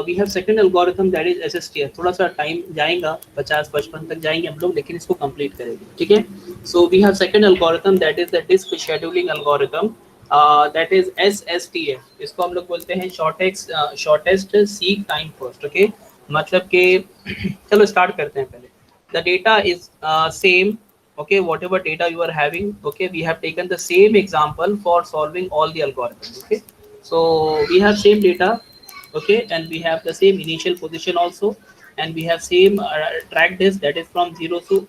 we have second algorithm that is SSTR। थोड़ा सा टाइम जाएगा, 50-55 तक जाएंगे हम लोग, लेकिन इसको कंप्लीट करेंगे, ठीक है। So we have second algorithm that is the disk scheduling algorithm। That is SSTF, इसको हम लोग बोलते हैं shortest seek time first. Okay, मतलब कि चलो स्टार्ट करते हैं पहले। The data is same, okay, whatever data you are having, okay, we have taken the same example for solving all the algorithms. Okay, so we have same data, okay, and we have the same initial position also, and we have same track disk, that is from 0 to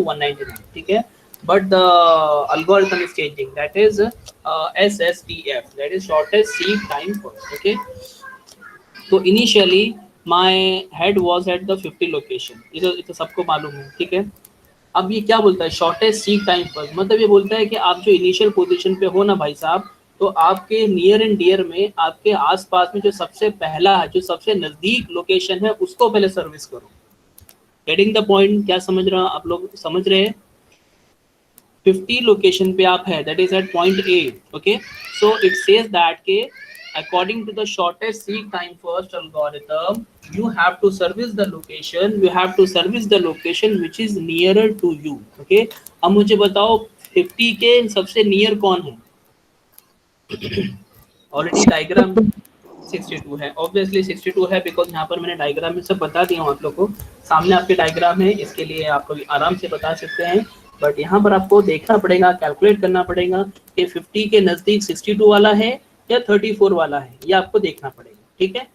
199, okay, but the algorithm is changing, that is SSTF, that is shortest seek time first। okay, तो initially my head was at the 50 location, ये तो सबको मालूम है, ठीक है। अब ये क्या बोलता है, शॉर्टेस्ट सीक टाइम फर्स्ट, मतलब ये बोलता है कि आप जो इनिशियल पोजीशन पे हो ना भाई साहब, तो आपके नियर एंड डियर में, आपके आसपास में जो सबसे पहला है, जो सबसे नजदीक लोकेशन है, उसको पहले सर्विस करो। Getting the point? क्या समझ रहा, आप लोग समझ रहे हैं? 50 लोकेशन पे आप है, that is at point A. Okay, so it says that के according to the shortest seek time first algorithm, you have to service the location, you have to service the location which is nearer to you। okay, अब मुझे बताओ 50 के सबसे near कौन है? Already diagram 62 है, obviously 62 है, बिकॉज यहाँ पर मैंने डायग्राम में सब बता दिया हूँ आप लोग को, सामने आपके डायग्राम है, इसके लिए आप कभी आराम से बता सकते हैं। बट यहाँ पर आपको देखना पड़ेगा, कैलकुलेट करना पड़ेगा कि 50 के नज़दीक 62 वाला है या 34 वाला है, ये आपको देखना पड़ेगा, ठीक है।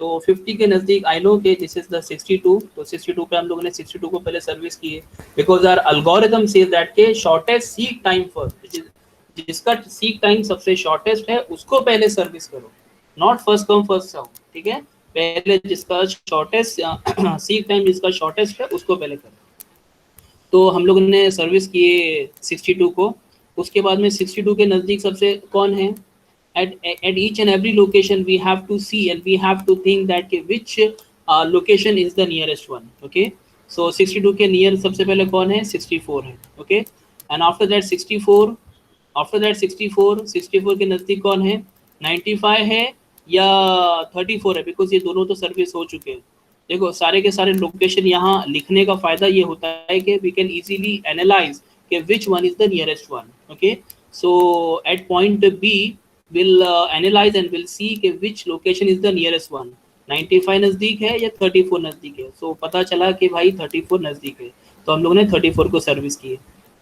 तो 50 के नज़दीक आई नो कि दिस इज द 62, तो 62 पे हम लोगों ने 62 को पहले सर्विस की है, because our algorithm says that के शॉर्टेस्ट सीक टाइम फर्स्ट, जिसका सीक टाइम सबसे शॉर्टेस्ट है उसको पहले सर्विस करो, not first come first serve, ठीक है। पहले जिसका शॉर्टेस्ट सीक टाइम जिसका शॉर्टेस्ट है उसको पहले करो। तो हम लोगों ने सर्विस किए 62 को, उसके बाद में 62 के नज़दीक सबसे कौन है? at each and every location we have to see and we have to think that which location is the nearest one। okay, so 62 के नियर सबसे पहले कौन है? 64 है। okay, and after that 64 के नज़दीक कौन है? 95 है या 34 है, बिकॉज ये दोनों तो सर्विस हो चुके हैं। देखो सारे के सारे लोकेशन यहाँ लिखने का फायदा ये होता है कि वी कैन इजीली एनालाइज कि which one is the nearest one. Okay, so at point B will analyze and will see कि which location is the nearest one, 95 नज़दीक है या 34 नज़दीक है। so, पता चला कि भाई 34 नज़दीक है, तो हम लोगों ने 34 को सर्विस की है।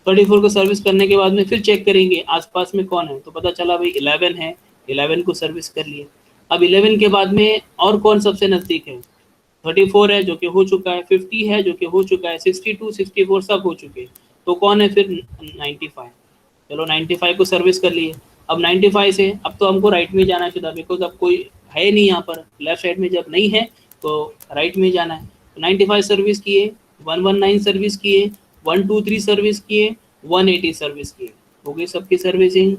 34 को सर्विस करने के बाद में फिर चेक करेंगे आसपास में कौन है, तो पता चला भाई 11 है, 11 को सर्विस कर लिए। अब 11 के बाद में और कौन सबसे नज़दीक है? 34 है जो कि हो चुका है, 50 है जो कि हो चुका है, 62 64 सब हो चुके हैं, तो कौन है फिर? 95। चलो 95 को सर्विस कर लिए। अब 95 से अब तो हमको राइट में जाना चाहिए, बिकॉज अब कोई है नहीं यहाँ पर, लेफ्ट साइड में जब नहीं है तो राइट में जाना है। तो 95 सर्विस किए, 119 सर्विस किए, 123 सर्विस किए, 180 सर्विस किए, हो गई सबकी सर्विसिंग।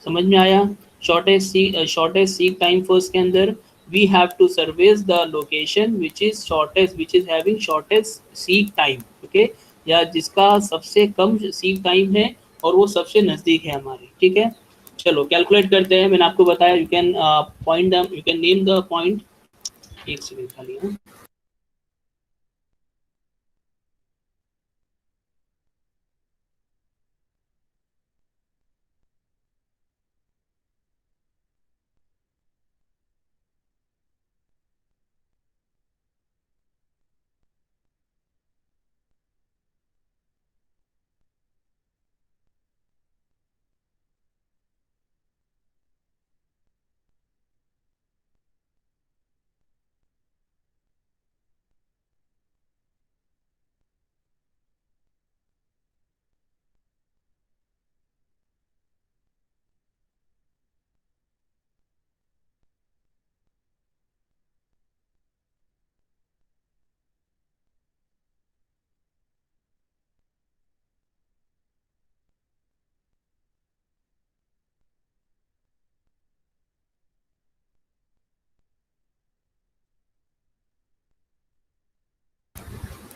समझ में आया? शॉर्टेस्ट सीक टाइम फर्स्ट के अंदर we have to service the location which is shortest, which is having shortest seek time। okay, या जिसका सबसे कम सीक टाइम है और वो सबसे नज़दीक है हमारे, ठीक है। चलो कैलकुलेट करते हैं, मैंने आपको बताया you can point you can name the point. एक सेकंड खाली है।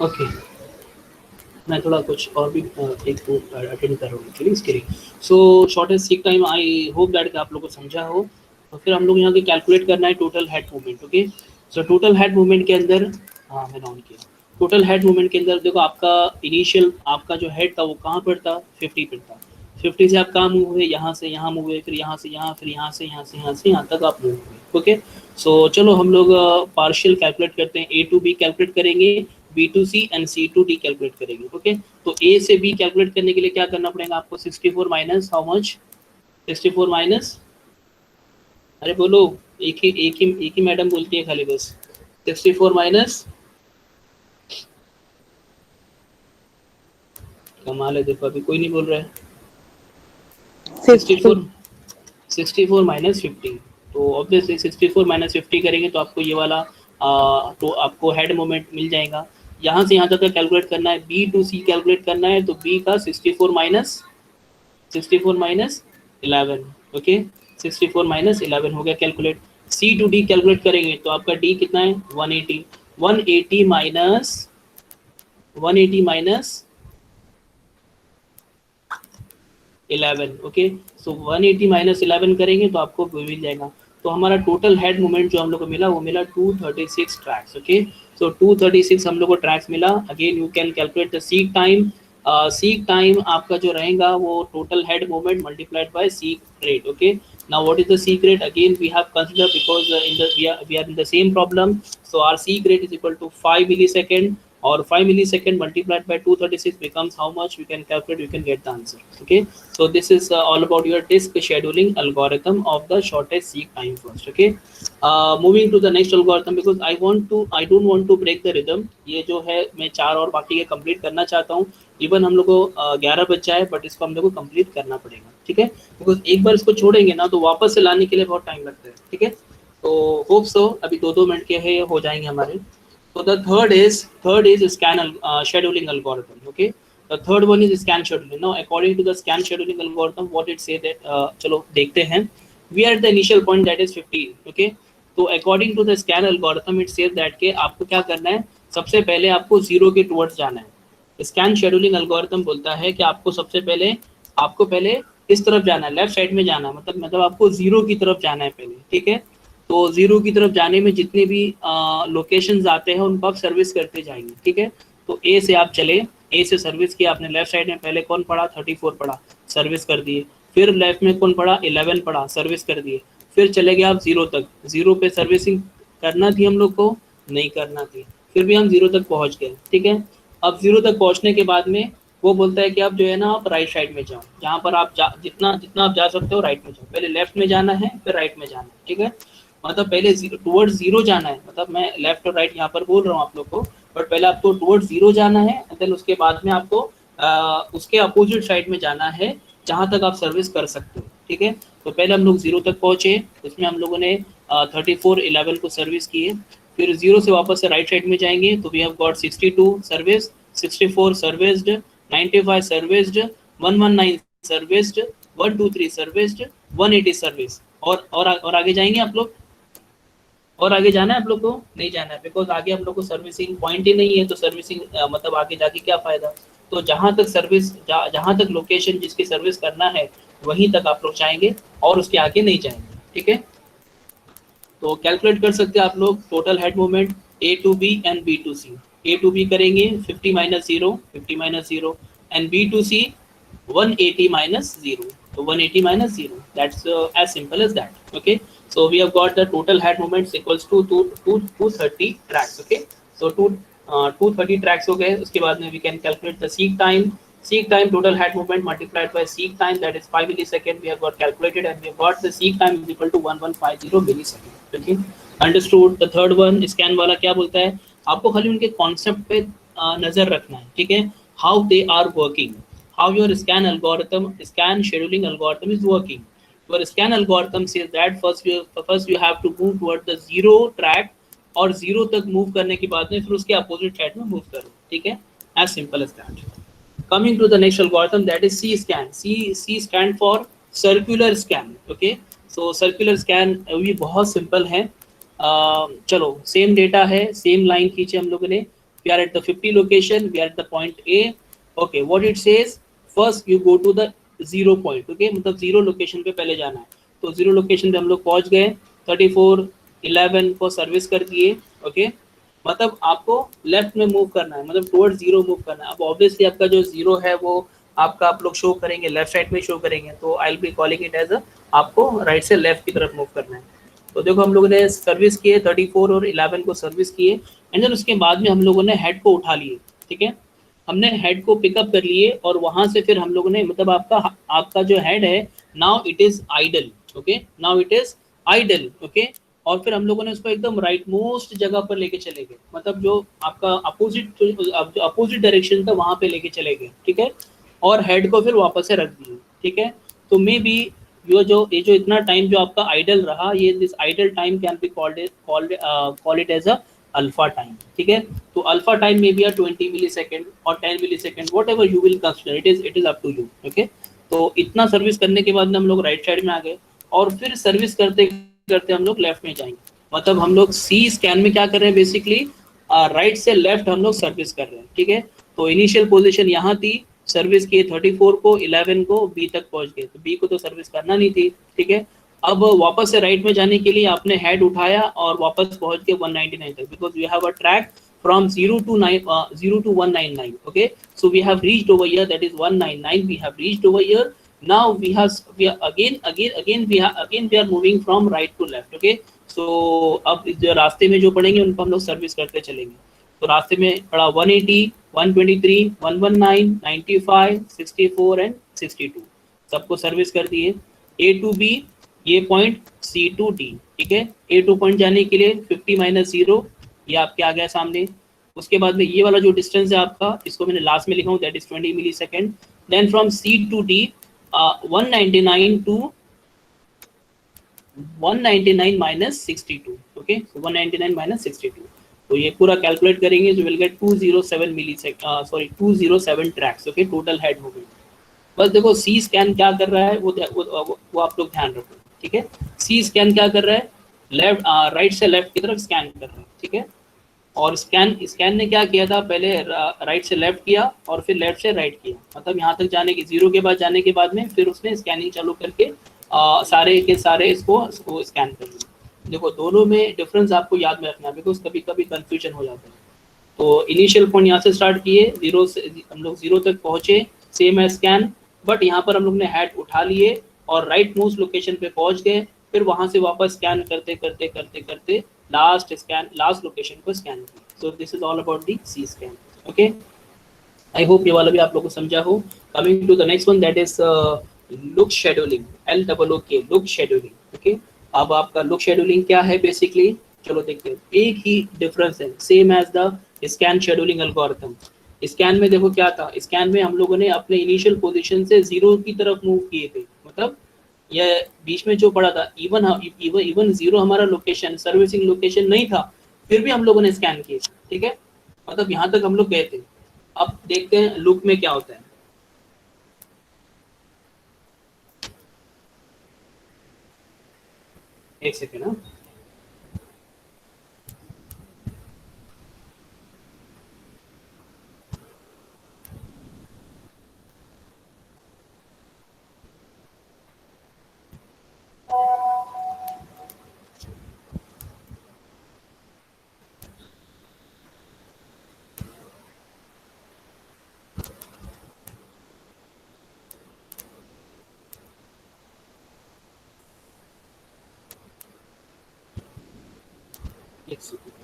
ओके, मैं थोड़ा कुछ और भी एक अटेंड कर रहा हूँ एक्चुअली इसके लिए। So shortest seek time I hope that आप लोगों को समझा हो। तो फिर हम लोग यहाँ के कैलकुलेट करना है total head movement. Okay, so total head movement के अंदर, हाँ मैंने ऑन किया। टोटल हेड मूवमेंट के अंदर देखो आपका इनिशियल आपका जो हेड था वो कहाँ पर था? 50 पर था। 50 से आप कहाँ मूव हुए, यहाँ से यहाँ मूव हुए, फिर यहाँ से यहाँ, फिर यहाँ से यहाँ से यहाँ से यहाँ तक आप मूव हुए। ओके, सो चलो हम लोग पार्शियल कैलकुलेट करते हैं। ए टू बी कैलकुलेट करेंगे, B to C and C to D calculate करेंगे। ओके, तो ए से बी कैलकुलेट करने के लिए क्या करना पड़ेगा आपको, 64 माइनस हाउ मच, 64 माइनस, अरे बोलो, एक ही मैडम बोलती है खाली बस, 64 माइनस, कमाल है, देखो अभी कोई नहीं बोल रहा है, 50. 64 माइनस 50। तो ऑब्वियसली 64 माइनस 50 करेंगे तो आपको ये वाला तो आपको हेड मोमेंट मिल जाएगा। यहाँ से यहाँ तक का कैलकुलेट करना है, बी टू सी कैलकुलेट करना है, तो बी का 64 माइनस 11। ओके, 64 माइनस 11 हो गया calculate. C to D calculate करेंगे तो आपका डी कितना है, 180। 180 माइनस 11। ओके, सो 180 माइनस 11 करेंगे तो आपको मिल जाएगा। तो हमारा टोटल हेड मोमेंट जो हम लोग को मिला वो मिला 236 ट्रैक्स। ओके, सो 236 हम लोग को ट्रैक्स मिला। Again you can calculate the seek time. Seek time आपका जो रहेगा वो total head moment multiplied by seek rate. Okay, now what is the seek rate, again we have considered because we are in the same problem, so our seek rate is equal to 5 millisecond, or 5 millisecond multiplied by 236 becomes how much, we can calculate, we can get the answer. Okay, so this is all about your disk scheduling algorithm of the shortest seek time first. Okay, moving to the next algorithm, because I don't want to break the rhythm। ये जो है मैं 4 और बाकी के complete करना चाहता हूँ। इवन हम लोग को 11 बज जाए बट इसको हम लोग को कंप्लीट करना पड़ेगा। ठीक है, बिकॉज एक बार इसको छोड़ेंगे ना तो वापस से लाने के लिए बहुत टाइम लगता है। ठीक है, तो होप सो अभी 2-2 मिनट के है हो जाएंगे हमारे। So the third is scan scheduling algorithm. Okay, the third one is scan scheduling. Now according to the scan scheduling algorithm, what it say that चलो देखते हैं। We are at the initial point that is 15. Okay, तो according to the scan algorithm it says that के आपको क्या करना है, सबसे पहले आपको 0 के टुवर्ड्स जाना है। स्कैन शेड्यूलिंग एल्गोरिथम बोलता है कि आपको सबसे पहले इस तरफ जाना है, लेफ्ट साइड में जाना है, मतलब आपको 0 की तरफ जाना है पहले। ठीक है, तो 0 की तरफ जाने में जितने भी लोकेशंस आते हैं उनको आप सर्विस करते जाएंगे। ठीक है, तो ए से आप चले, ए से सर्विस किया आपने, लेफ्ट साइड में पहले कौन पड़ा, 34 पड़ा, सर्विस कर दिए। फिर लेफ्ट में कौन पड़ा, 11 पड़ा, सर्विस कर दिए। फिर चले गए आप 0 तक, 0 पे सर्विसिंग करना थी हम लोग को, नहीं करना थी, फिर भी हम 0 तक पहुंच गए। ठीक है, अब 0 तक पहुंचने के बाद में वो बोलता है कि आप जो है ना आप राइट साइड में जाओ, जहाँ पर आप जितना आप जा सकते हो राइट में जाओ। पहले लेफ्ट में जाना है फिर राइट में जाना है। ठीक है, मतलब पहले टुवर्ड्स 0 जाना है, मतलब मैं लेफ्ट और राइट यहाँ पर बोल रहा हूँ आप लोग को, बट पहले आपको टुवर्ड्स 0 जाना है, देन उसके बाद में आपको उसके अपोजिट साइड में जाना है जहाँ तक आप सर्विस कर सकते हो। ठीक है, तो पहले हम लोग 0 तक पहुँचे, उसमें हम लोगों ने 3411 को सर्विस किए। फिर 0 से वापस से राइट साइड में जाएंगे तो we have got 62 service, 64 serviced, 95 serviced, 119 serviced, 123 serviced, 180 service. और आगे जाएंगे आप लोग, और आगे जाना है आप लोग को, नहीं जाना है, बिकॉज आगे हम लोग को सर्विसिंग पॉइंट ही नहीं है, तो सर्विसिंग मतलब आगे जाके क्या फायदा। तो जहाँ तक सर्विस जहाँ तक लोकेशन जिसकी सर्विस करना है वहीं तक आप लोग जाएंगे और उसके आगे नहीं जाएंगे। ठीक है, तो कैलकुलेट कर सकते हैं आप लोग total head moment A to B and B to C. A to B करेंगे 50 minus 0 and B to C 180 minus 0, so 180 minus 0, that's as simple as that. Okay, so we have got the total head moments equals to 230 tracks. Okay, so 230 tracks हो गए। उसके बाद में we can calculate the seek time total head movement multiplied by seek time, that is 5 millisecond we have got calculated, and we have got the seek time is equal to 1150 millisecond. Okay, understood। The third one scan वाला क्या बोलता है, आपको खाली उनके concept पे नजर रखना है। ठीक है, how they are working, how your scan scheduling algorithm is working। Your scan algorithm says that first you have to move toward the 0 track, और 0 तक मूव करने के बाद में फिर उसके अपोजिट साइड में मूव करो। ठीक है, as simple as that। Coming to the next algorithm, that is C scan। C stand for circular scan। Okay, so circular scan भी बहुत सिंपल है। चलो सेम डेटा है, सेम लाइन खींचे हम लोगों ने। We are at the 50 location, we are at the point A। Okay, what it says, first you go to the 0 point. Okay, मतलब 0 लोकेशन पे पहले जाना है, तो 0 लोकेशन पे हम लोग पहुंच गए, 3411 को सर्विस कर दिए। ओके, मतलब आपको लेफ्ट में मूव करना है, मतलब टुवर्ड्स 0 मूव करना है। अब ऑब्वियसली आपका जो 0 है वो आपका आप लोग शो करेंगे लेफ्ट साइड में शो करेंगे, तो I will be calling it as a, आपको राइट से लेफ्ट की तरफ मूव करना है। तो देखो हम लोगों ने सर्विस किए 34 और 11 को सर्विस किए, एंड देन उसके बाद में हम लोगों ने हेड को उठा लिए, ठीक है। हमने हेड को पिकअप कर लिए और वहां से फिर हम लोगों ने मतलब आपका जो हेड है, now it is idle, okay, now it is idle, okay. और फिर हम लोगों ने उसको एकदम राइट मोस्ट जगह पर लेके चले गए, मतलब जो आपका अपोजिट डायरेक्शन था वहां पे लेके चले गए, ठीक है। और हेड को फिर वापस से रख दिए, ठीक है। तो मे बी ये जो इतना टाइम जो आपका आइडल रहा, ये this idle time can be called it as a alpha time, ठीक है। तो अल्फा टाइम में बी 20 मिली सेकेंड और 10 millisecond, whatever you will consider, it is up to you, okay. तो इतना सर्विस करने के बाद हम लोग राइट साइड में आ गए, और फिर सर्विस करते करते हम लोग लेफ्ट में जाएंगे। मतलब हम लोग सी स्कैन में क्या कर रहे हैं, बेसिकली राइट से लेफ्ट हम लोग सर्विस कर रहे हैं, ठीक है। तो इनिशियल पोजीशन यहाँ थी, सर्विस किए 34 को, 11 को, बी तक पहुंच गए, तो बी को तो सर्विस करना नहीं थी, ठीक है। अब वापस से राइट में जाने के लिए आपने हेड उठाया और वापस पहुंच गए 199 तक, because we have a track from 0 to 199, okay. So we have reached over here, that is 199, we have reached over here. Now we are again we are moving from right to left, okay. So अब जो रास्ते में जो पड़ेंगे उनको हम लोग service करते चलेंगे। तो रास्ते में पड़ा 180, 123, 119, 95, 64 एंड 62, सबको सर्विस कर दिए। ए टू बी ये पॉइंट, सी टू डी, ठीक है। ए टू पॉइंट जाने के लिए 50 माइनस 0, ये आपके आ गया सामने। उसके बाद में ये वाला जो डिस्टेंस है आपका, इसको मैंने लास्ट में लिखा हूँ, that is 20 millisecond. Then from C to D 199 to 199 minus 62, okay. 199 minus 62, तो ये पूरा कैलकुलेट करेंगे, जो will get 207 milli sorry 207 tracks, okay, total head हो गई। बस देखो सी स्कैन क्या कर रहा है वो आप लोग ध्यान रखो, ठीक है। सी स्कैन क्या कर रहा है, लेफ्ट राइट से लेफ्ट की तरफ स्कैन कर रहा है, ठीक है। और स्कैन ने क्या किया था, पहले राइट से लेफ्ट किया और फिर लेफ्ट से राइट किया, मतलब यहाँ तक जाने की 0 के बाद जाने के बाद में फिर उसने स्कैनिंग चालू करके सारे के सारे इसको स्कैन कर लिया। देखो दोनों में डिफरेंस आपको याद में रखना है, बिकॉज कभी कभी कंफ्यूजन हो जाता है। तो इनिशियल पॉइंट यहाँ से स्टार्ट किए, 0 से हम लोग 0 तक पहुंचे, सेम है स्कैन, बट यहाँ पर हम लोग ने हेड उठा लिए और राइट मोस्ट लोकेशन पे पहुंच गए, फिर वहां से वापस स्कैन करते करते करते करते लास्ट लोकेशन को स्कैन किया। So this is all about the C scan, okay. I hope ये वाला भी आप लोग को समझा हो। Coming to the next one, that is look scheduling, LOOK, look scheduling, okay. अब आपका लुक शेड्यूलिंग क्या है बेसिकली, चलो देखते हैं। एक ही डिफरेंस है, same as the scan scheduling algorithm. Scan में देखो क्या था, स्कैन में हम लोगों ने अपने इनिशियल पोजीशन से 0 की तरफ मूव किए थे, मतलब ये बीच में जो पड़ा था, इवन 0 हमारा लोकेशन सर्विसिंग लोकेशन नहीं था, फिर भी हम लोगों ने स्कैन किए, ठीक है। मतलब यहाँ तक हम लोग गए थे। अब देखते हैं लुक में क्या होता है। एक सेकेंड ना, एक सेकेंड।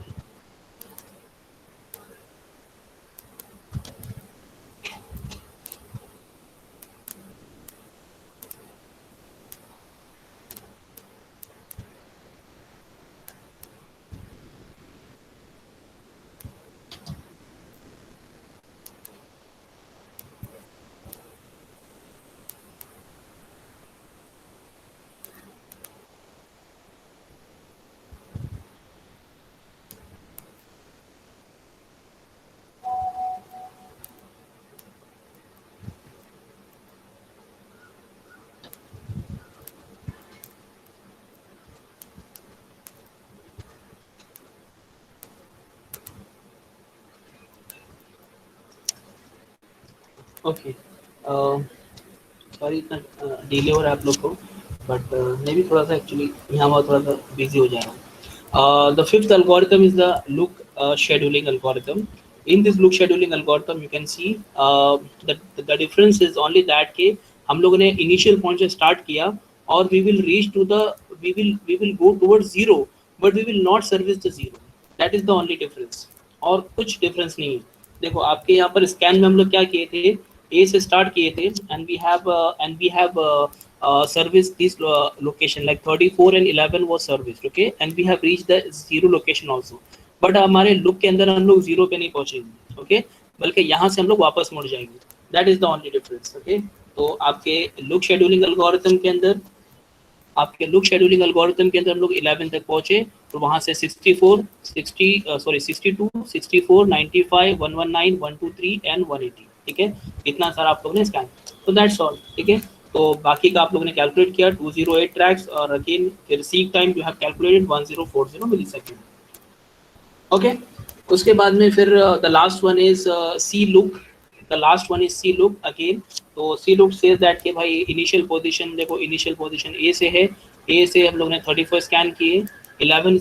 ओके, सॉरी इतना डिले हो रहा है आप लोग को, बट मैं भी थोड़ा सा एक्चुअली यहाँ वहाँ थोड़ा सा बिजी हो जा रहा हूँ। The fifth algorithm is the look scheduling algorithm. in this look scheduling algorithm you can see the difference is only that कि हम लोगों ने initial point से start किया और we will reach to the we will go towards zero but we will not service the zero. That is the only difference. और कुछ difference नहीं है. देखो आपके यहाँ पर scan में हम लोग क्या किए थे, A से start किए थे and we have service this location like 34 and 11 was serviced, okay, and we have reached the zero location also. But हमारे लुक के अंदर हम लोग जीरो पे नहीं पहुंचेंगे, ओके, बल्कि यहाँ से हम लोग वापस मुड़ जाएंगे. That is the only difference, okay. तो आपके लुक शेड्यूलिंग एल्गोरिथम के अंदर हम लोग 11 तक पहुंचे, तो वहां से 62, 64, 95, 119, 123 एंड 180, ठीक है. इतना सारा आप लोगों ने स्कैन, तो दैट्स ऑल, ठीक है. तो बाकी का आप लोगों ने कैलकुलेट किया 208 ट्रैक्स और again receive time you have calculated 1040 millisecond, okay. उसके बाद में फिर the last one is C look. Again. तो सी लुक सेज दैट कि भाई इनिशियल पोजीशन, देखो इनिशियल पोजीशन ए से है, ए से हम लोग ने 34 स्कैन किए, 11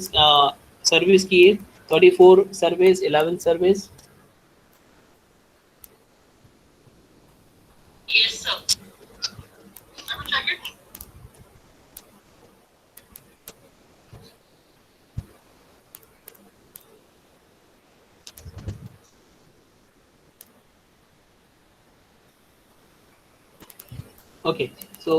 सर्विस किए, 34 service, 11 service. Yes, sir. Okay. So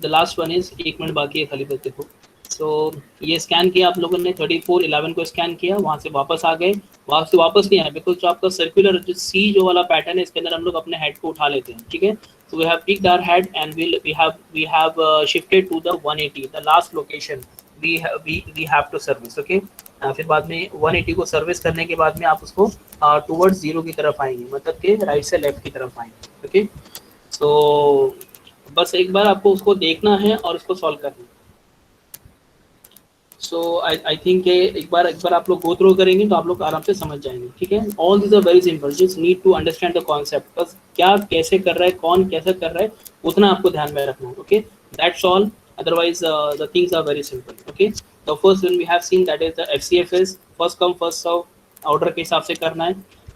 the last one is, एक मिनट बाकी है खाली बस देखो. सो ये स्कैन किया आप लोगों ने, 34, 11 को स्कैन किया, वहाँ से वापस आ गए, वहाँ से वापस नहीं आए बिकॉज जो आपका सर्कुलर जो सी जो वाला पैटर्न है इसके अंदर हम लोग अपने हेड को उठा लेते हैं, ठीक है. So we have picked our head and we have shifted to the 180, the last location we have to service, okay. फिर बाद में 180 को सर्विस करने के बाद में आप उसको टुवर्ड्स जीरो की तरफ आएंगे, मतलब कि राइट से लेफ्ट की तरफ आएंगे, ओके. सो बस एक बार आपको उसको देखना है और उसको सॉल्व करना है. सो आई थिंक एक बार आप लोग गो थ्रू करेंगे तो आप लोग आराम से समझ जाएंगे, ठीक है. All this are very simple, just need to understand the concept. बस क्या कैसे कर रहा है, कौन कैसे कर रहा है, उतना आपको ध्यान में रखना है, okay. That's all. Otherwise the things are very simple, okay. The first one we have seen that is the FCFS, first come first serve, order के हिसाब से करना है.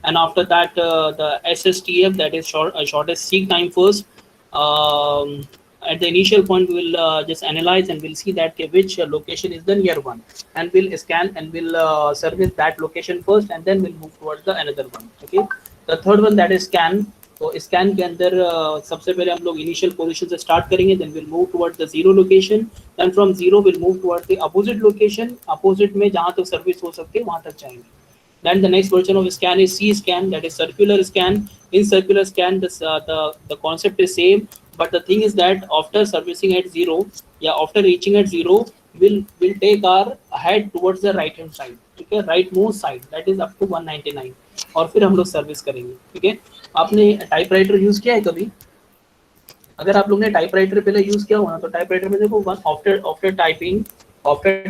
And after that the SSTF, that is shortest seek time first. At the initial point we will just analyze and we'll see that which location is the near one, and we'll scan and we'll service that location first and then we'll move towards the another one, okay. The third one that is scan. तो scan के अंदर सबसे पहले हम लोग initial position से start करेंगे, then will move towards the zero location, then from zero will move towards the opposite location, opposite में जहाँ तक सर्विस हो सकती है वहाँ तक जाएंगे. Then the next version of scan is C scan, that is circular scan. In circular scan, the concept is same, but the thing is that after servicing at zero, after reaching at zero, we'll take our head towards the right hand side, ठीक है, right most side, that is up to 199, और फिर हम लोग service करेंगे, ठीक है. आपने टाइपराइटर यूज किया है कभी? अगर आप लोग ने टाइपराइटर पहले यूज किया होगा तो टाइपराइटर में देखो after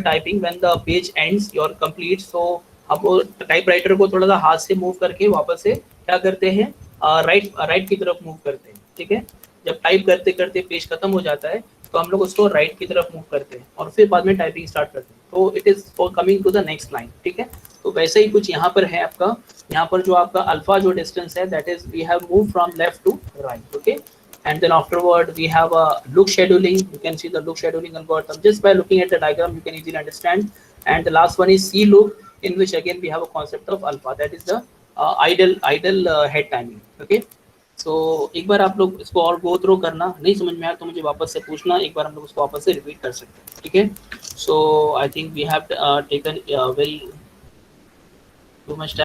typing when the page ends your complete, so अब टाइपराइटर को थोड़ा सा हाथ से मूव करके वापस से क्या करते हैं, राइट की तरफ मूव करते हैं, ठीक है. जब टाइप करते करते पेज खत्म हो जाता है तो हम लोग उसको राइट की तरफ मूव करते हैं और फिर बाद में टाइपिंग स्टार्ट करते हैं, तो it is for coming to the next line, ठीक है. तो वैसे ही कुछ यहाँ पर है आपका, यहाँ पर जो आपका अल्फा जो डिस्टेंस है that is we have move from left to right, okay. And then afterward we have a look scheduling. You can see the look scheduling algorithm just by looking at the diagram, you can easily understand. And the last one is C look, in which again we have a concept of alpha, that is the idle head timing, okay. So एक बार आप लोग इसको और go through करना, नहीं समझ में आया तो मुझे वापस से पूछना, एक बार हम लोग उसको वापस से रिपीट कर सकते हैं, ठीक है. So I think we have taken very too much time.